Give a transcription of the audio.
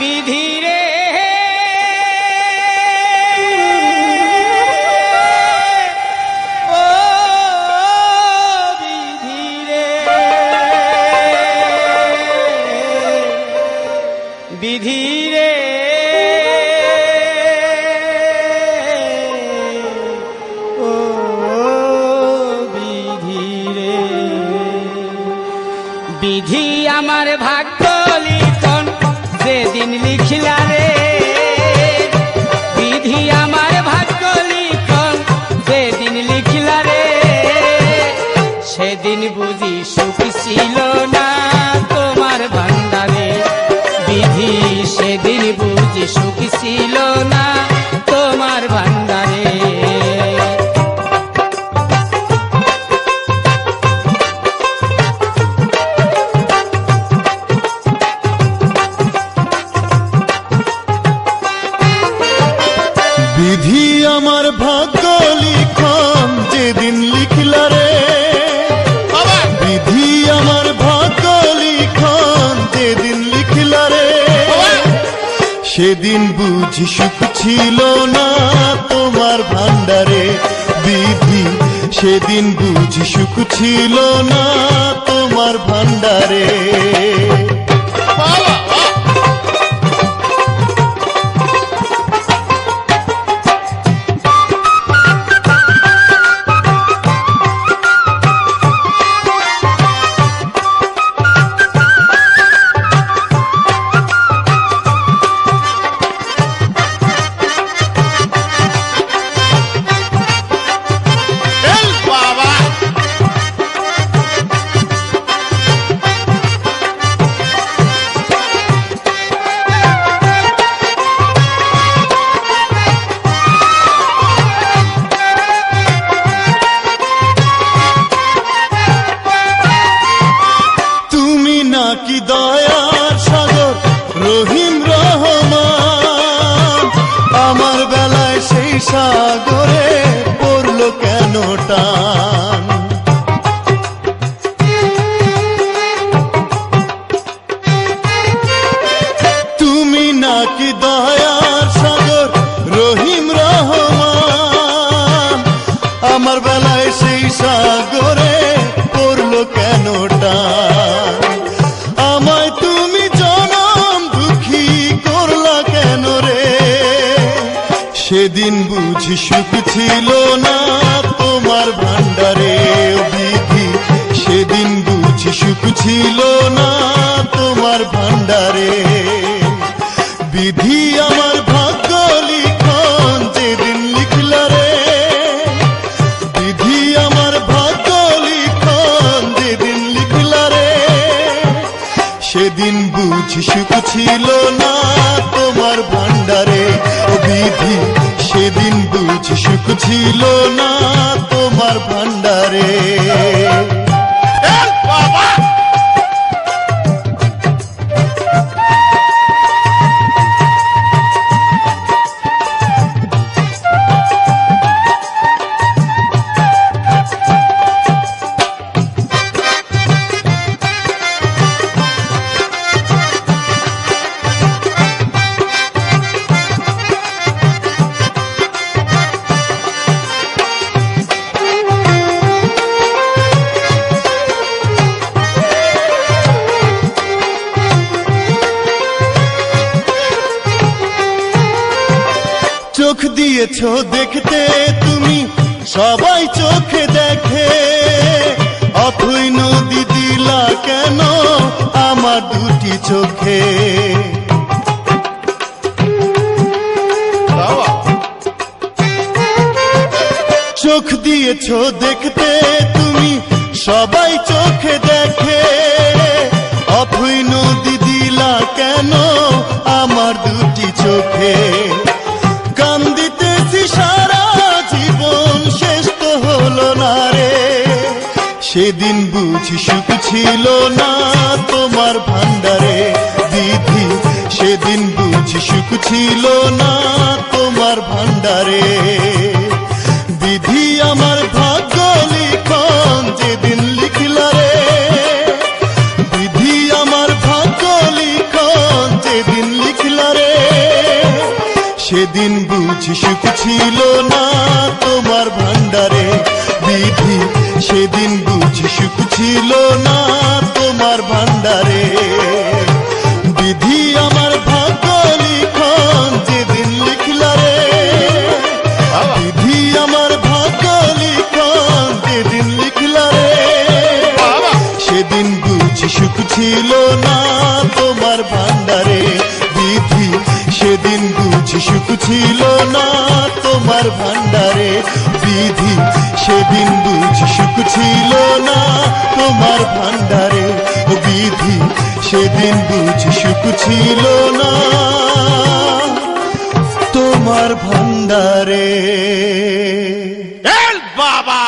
বিধি রে ও বিধি রে বিধি রে ও বিধি রে বিধি আমার ভাগ্য লিখন যেদিন লিখিলা রে বিধি আমার ভাগ্য লিখন যেদিন লিখিলা রে সেদিন বুঝি সুখ ছিল না তোমার ভান্ডারে বিধি সেদিন বুঝি সুখ ছিল না তোমার ভান্ডারে বিধি আমার ভাগ্য লিখন যেদিন লিখলা রে বিধি আমার ভাগ্য লিখন যেদিন লিখলা রে সেদিন বুঝি সুখ ছিল না তোমার ভান্ডারে বিধি সেদিন বুঝি সুখ ছিল না তোমার ভান্ডারে কি দয়ার সাগর রহিম রহমান আমার বেলায় সেই সাগরে পড়লো কেন টান তুমি নাকি দয়ার সাগর রহিম রহমান আমার বেলায় সেই সাগরে পড়লো কেন টান আমায় তুমি জনম দুঃখী করলা কেন রে সেদিন বুঝি সুখ ছিল না তোমার ভান্ডারে বিধি সেদিন বুঝি সুখ ছিল না তোমার ভান্ডারে বিধি আমার ভাগ্য লিখন যেদিন লিখলা রে বিধি আমার ভাগ্য লিখন যেদিন লিখলা রে সেদিন বুঝি সুখ ছিল না তোমার ভান্ডারে ও বিধি সেদিন বুঝি সুখ ছিল না তোমার ভান্ডারে চোখ দিয়েছ দেখতে তুমি সবাই চোখে দেখে অথই নদী দিলা কেন আমার দুটি চোখে চোখ দিয়েছ দেখতে তুমি সবাই চোখে দেখে অথই নদী দিলা কেন আমার দুটি চোখে কান্দিতেছি সারা জীবন শেষ তো হলো না রে সেদিন বুঝি সুখ ছিল না তোমার ভান্ডারে বিধি সেদিন বুঝি সুখ ছিল না তোমার ভান্ডারে বিধি আমার ভাগ্য লিখন যেদিন লিখলা রে বিধি আমার ভাগ্য লিখন যেদিন লিখলা সেদিন বুঝি সুখ ছিল না তোমার ভান্ডারে বিধি সেদিন বুঝি সুখ ছিল না তোমার ভান্ডারে বিধি আমার ভাগ্য লিখন যেদিন লিখলা রে বিধি আমার ভাগ্য লিখন যেদিন লিখলা রে সেদিন বুঝি সুখ ছিল না তোমার ভান্ডারে বিধি সেদিন বুঝি সুখ ছিল না তোমার ভান্ডারে বিধি সেদিন বুঝি সুখ ছিল না তোমার ভান্ডারে বিধি সেদিন বুঝি সুখ ছিল না তোমার ভান্ডারে বাবা